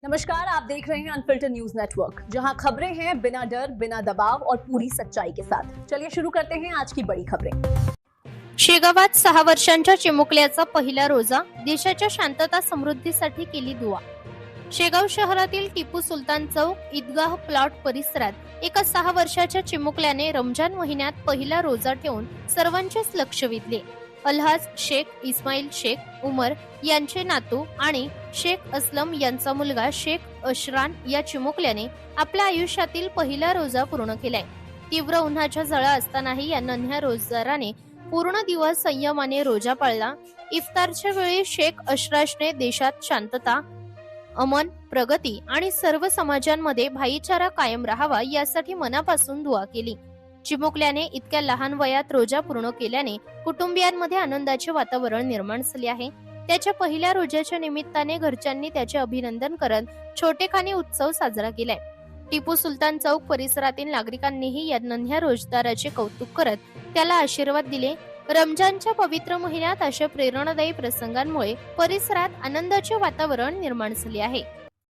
नमस्कार, आप देख रहे हैं अनफिल्टर न्यूज नेटवर्क, जहां खबरें हैं बिना डर, बिना दबाव और पूरी सच्चाई के साथ। चलिए शुरू करते हैं आज की बड़ी खबरें। शेगावात 6 वर्षांच्या चिमुकल्याचा पहिला रोजा, देशाच्या शांतता समृद्धीसाठी केली दुआ। शेगाव शहरातील टिपू सुलतान चौक ईदगाह प्लॉट परिसरात एका 6 वर्षाच्या चिमुकल्याने रमजान महिन्यात पहिला रोजा ठेवून सर्वांचेच लक्ष वेधले। अल्हाज शेख, इस्माईल शेख उमर यांचे नातू आणि शेख असलम यांचा मुलगा शेख अशरान या चिमुकल्याने आपल्या आयुष्यातील पहिला रोजा पूर्ण केलाय। तीव्र उन्हाच्या झळा असतानाही या नन्ह्या रोजदाराने पूर्ण दिवस संयमाने रोजा पाळला। इफ्तारच्या वेळी शेख अशराशने देशात शांतता, अमन, प्रगती आणि सर्व समाजांमध्ये भाईचारा कायम राहावा यासाठी मनापासून दुआ केली। चिमुकल्याने इतक्या लहान वयात रोजा पूर्ण केल्याने कुटुंबियांमध्ये आनंदाचे वातावरण निर्माण झाले आहे। त्याच्या पहिल्या रोजाच्या निमित्ताने घरच्यांनी त्याचे अभिनंदन करत छोटेखानी उत्सव साजरा केलाय। टिपू सुलतान चौक परिसरातील नागरिकांनीही या नन्ह्या रोजदाराचे कौतुक करत त्याला आशीर्वाद दिले। रमजानच्या पवित्र महिन्यात अशा प्रेरणादायी प्रसंगांमुळे परिसरात आनंदाचे वातावरण निर्माण झाले आहे।